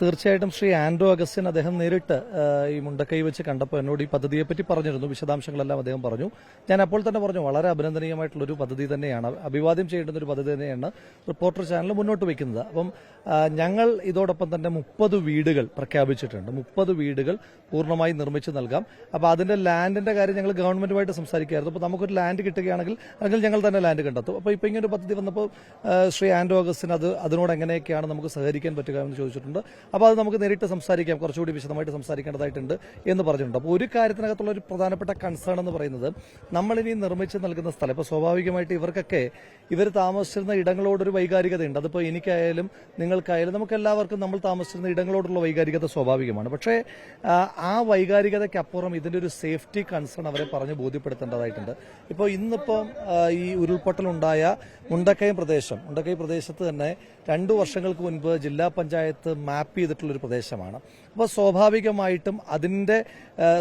തീർച്ചയായിട്ടും ശ്രീ ആൻഡ്രോ അഗസ്റ്റിൻ അദ്ദേഹം നേരിട്ട് ഈ മുണ്ടക്കൈ വെച്ച് കണ്ടപ്പോൾ എന്നോട് ഈ പദ്ധതിയെപ്പറ്റി പറഞ്ഞിരുന്നു. വിശദാംശങ്ങളെല്ലാം അദ്ദേഹം പറഞ്ഞു. ഞാൻ അപ്പോൾ തന്നെ പറഞ്ഞു, വളരെ അഭിനന്ദനീയമായിട്ടുള്ളൊരു പദ്ധതി തന്നെയാണ്, അഭിവാദ്യം ചെയ്യേണ്ടുന്ന ഒരു പദ്ധതി തന്നെയാണ് റിപ്പോർട്ടർ ചാനൽ മുന്നോട്ട് വയ്ക്കുന്നത്. അപ്പം ഞങ്ങൾ ഇതോടൊപ്പം തന്നെ 30 വീടുകൾ പ്രഖ്യാപിച്ചിട്ടുണ്ട്. 30 വീടുകൾ പൂർണ്ണമായി നിർമ്മിച്ച് നൽകാം. അപ്പോൾ അതിന്റെ ലാൻഡിന്റെ കാര്യം ഞങ്ങൾ ഗവൺമെന്റുമായിട്ട് സംസാരിക്കുകയായിരുന്നു. അപ്പോൾ നമുക്കൊരു ലാൻഡ് കിട്ടുകയാണെങ്കിൽ അല്ലെങ്കിൽ ഞങ്ങൾ തന്നെ ലാൻഡ് കണ്ടെത്തും. അപ്പോൾ ഇപ്പോൾ ഇങ്ങനൊരു പദ്ധതി വന്നപ്പോൾ ശ്രീ ആൻഡ്രോ അഗസ്റ്റിൻ അതിനോട് എങ്ങനെയൊക്കെയാണ് നമുക്ക് സഹകരിക്കാൻ പറ്റുക എന്ന് ചോദിച്ചിട്ടുണ്ട്. അപ്പോൾ അത് നമുക്ക് നേരിട്ട് സംസാരിക്കാം, കുറച്ചുകൂടി വിശദമായിട്ട് സംസാരിക്കേണ്ടതായിട്ടുണ്ട് എന്ന് പറഞ്ഞിട്ടുണ്ട്. അപ്പോൾ ഒരു കാര്യത്തിനകത്തുള്ള ഒരു പ്രധാനപ്പെട്ട കൺസേൺ എന്ന് പറയുന്നത്, നമ്മളിനി നിർമ്മിച്ച് നൽകുന്ന സ്ഥലം, ഇപ്പോൾ സ്വാഭാവികമായിട്ട് ഇവർ താമസിച്ചിരുന്ന ഇടങ്ങളോടൊരു വൈകാരികതയുണ്ട്. അതിപ്പോൾ എനിക്കായാലും നിങ്ങൾക്കായാലും നമുക്കെല്ലാവർക്കും നമ്മൾ താമസിച്ചിരുന്ന ഇടങ്ങളോടുള്ള വൈകാരികത സ്വാഭാവികമാണ്. പക്ഷേ ആ വൈകാരികതയ്ക്കപ്പുറം ഇതിന്റെ ഒരു സേഫ്റ്റി കൺസേൺ അവരെ പറഞ്ഞ് ബോധ്യപ്പെടുത്തേണ്ടതായിട്ടുണ്ട്. ഇപ്പോൾ ഇന്നിപ്പം ഈ ഉരുൾപൊട്ടലുണ്ടായ മുണ്ടക്കൈ പ്രദേശത്ത് തന്നെ 2 വർഷങ്ങൾക്ക് മുൻപ് ജില്ലാ പഞ്ചായത്ത് മാപ്പ് ചെയ്തിട്ടുള്ളൊരു പ്രദേശമാണ്. അപ്പോൾ സ്വാഭാവികമായിട്ടും അതിന്റെ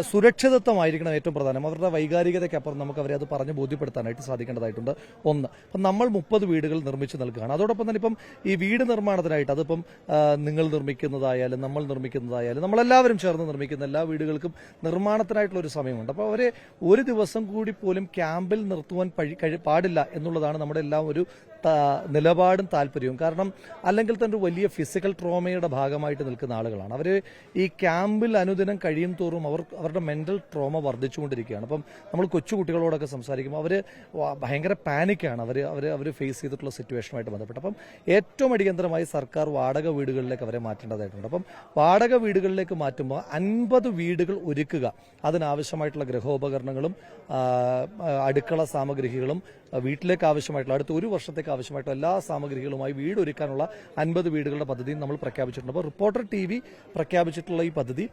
സുരക്ഷിതത്വമായിരിക്കണം ഏറ്റവും പ്രധാനം. അവരുടെ വൈകാരികതയ്ക്കപ്പുറം നമുക്ക് അവരെ അത് പറഞ്ഞ് ബോധ്യപ്പെടുത്താനായിട്ട് സാധിക്കേണ്ടതായിട്ടുണ്ട്. ഒന്ന്, അപ്പം നമ്മൾ 30 വീടുകൾ നിർമ്മിച്ച് നൽകുകയാണ്. അതോടൊപ്പം തന്നെ ഇപ്പം ഈ വീട് നിർമ്മാണത്തിനായിട്ട് അതിപ്പം നിങ്ങൾ നിർമ്മിക്കുന്നതായാലും നമ്മൾ നിർമ്മിക്കുന്നതായാലും നമ്മളെല്ലാവരും ചേർന്ന് നിർമ്മിക്കുന്ന എല്ലാ വീടുകൾക്കും നിർമ്മാണത്തിനായിട്ടുള്ള ഒരു സമയമുണ്ട്. അപ്പോൾ അവരെ ഒരു ദിവസം കൂടി പോലും ക്യാമ്പിൽ നിർത്തുവാൻ പാടില്ല എന്നുള്ളതാണ് നമ്മുടെ എല്ലാം ഒരു നിലപാടും താല്പര്യവും. കാരണം അല്ലെങ്കിൽ തന്നെ ഒരു വലിയ ഫിസിക്കൽ ട്രോമയുടെ ഭാഗമായിട്ട് നിൽക്കുന്ന ആളുകളാണ് അവർ. ഈ ക്യാമ്പിൽ അനുദിനം കഴിയും തോറും അവരുടെ മെന്റൽ ട്രോമ വർദ്ധിച്ചുകൊണ്ടിരിക്കുകയാണ്. അപ്പം നമ്മൾ കൊച്ചുകുട്ടികളോടൊക്കെ സംസാരിക്കുമ്പോൾ അവർ ഭയങ്കര പാനിക്കാണ് അവർ ഫേസ് ചെയ്തിട്ടുള്ള സിറ്റുവേഷനുമായിട്ട് ബന്ധപ്പെട്ട്. അപ്പം ഏറ്റവും അടിയന്തരമായി സർക്കാർ വാടക വീടുകളിലേക്ക് അവരെ മാറ്റേണ്ടതായിട്ടുണ്ട്. അപ്പം വാടക വീടുകളിലേക്ക് മാറ്റുമ്പോൾ 50 വീടുകൾ ഒരുക്കുക, അതിനാവശ്യമായിട്ടുള്ള ഗൃഹോപകരണങ്ങളും അടുക്കള സാമഗ്രികളും വീട്ടിലേക്ക് ആവശ്യമായിട്ടുള്ള അടുത്ത 1 വർഷത്തേക്ക് ആവശ്യമായിട്ടുള്ള എല്ലാ സാമഗ്രികളുമായി വീട് ഒരുക്കാനുള്ള 50 വീടുകളുടെ പദ്ധതിയും നമ്മൾ പ്രഖ്യാപിച്ചിട്ടുണ്ട്. അപ്പോൾ റിപ്പോർട്ടർ TV പ്രഖ്യാപിച്ചിട്ടുള്ള ഈ പദ്ധതി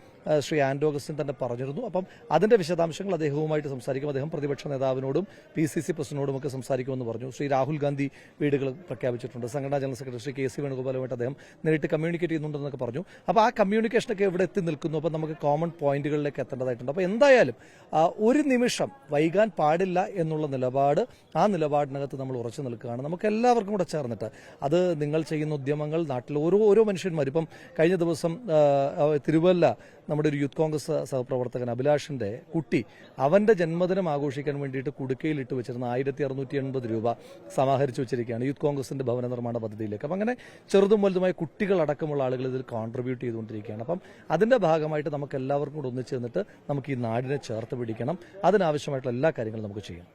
ശ്രീ ആൻഡ്രോ അഗസ്റ്റിൻ തന്നെ പറഞ്ഞിരുന്നു. അപ്പം അതിന്റെ വിശദാംശങ്ങൾ അദ്ദേഹവുമായിട്ട് സംസാരിക്കും. അദ്ദേഹം പ്രതിപക്ഷ നേതാവിനോടും PCC പ്രസിഡന്റിനോടും ഒക്കെ സംസാരിക്കുമെന്ന് പറഞ്ഞു. ശ്രീ രാഹുൽ ഗാന്ധി വീടുകൾ പ്രഖ്യാപിച്ചിട്ടുണ്ട്. സംഘടനാ ജനറൽ സെക്രട്ടറി ശ്രീ KC വേണുഗോപാലുമായിട്ട് അദ്ദേഹം നേരിട്ട് കമ്മ്യൂണിക്കേറ്റ് ചെയ്യുന്നുണ്ടെന്നൊക്കെ പറഞ്ഞു. അപ്പോൾ ആ കമ്മ്യൂണിക്കേഷനൊക്കെ എവിടെ എത്തി നിൽക്കുന്നു, അപ്പോൾ നമുക്ക് കോമൺ പോയിന്റുകളിലേക്ക് എത്തേണ്ടതായിട്ടുണ്ട്. അപ്പോൾ എന്തായാലും ഒരു നിമിഷം വൈകാൻ പാടില്ല എന്നുള്ള നിലപാട്, ആ നിലപാടിനകത്ത് നമ്മൾ ഉറച്ചു നിൽക്കുകയാണ്. നമുക്ക് എല്ലാവർക്കും കൂടെ ചേർന്നിട്ട് അത് നിങ്ങൾ ചെയ്യുന്ന ഉദ്യമങ്ങൾ നാട്ടിൽ ഓരോ മനുഷ്യന്മാരും, ഇപ്പം കഴിഞ്ഞ ദിവസം തിരുവല്ല നമ്മുടെ ഒരു യൂത്ത് കോൺഗ്രസ് സഹപ്രവർത്തകൻ അഭിലാഷിന്റെ കുട്ടി അവന്റെ ജന്മദിനം ആഘോഷിക്കാൻ വേണ്ടിയിട്ട് കുടുക്കയിൽ ഇട്ട് വെച്ചിരുന്ന 1680 രൂപ സമാഹരിച്ചു വെച്ചിരിക്കുകയാണ് യൂത്ത് കോൺഗ്രസിന്റെ ഭവന നിർമ്മാണ പദ്ധതിയിലേക്ക്. അപ്പം അങ്ങനെ ചെറുതും വലുതുമായ കുട്ടികളടക്കമുള്ള ആളുകൾ ഇതിൽ കോൺട്രിബ്യൂട്ട് ചെയ്തുകൊണ്ടിരിക്കുകയാണ്. അപ്പം അതിന്റെ ഭാഗമായിട്ട് നമുക്ക് എല്ലാവർക്കും കൂടെ ഒന്നിച്ചു നിന്നിട്ട് നമുക്ക് ഈ നാടിനെ ചേർത്ത് പിടിക്കണം. അതിനാവശ്യമായിട്ടുള്ള എല്ലാ കാര്യങ്ങളും നമുക്ക് ചെയ്യാം.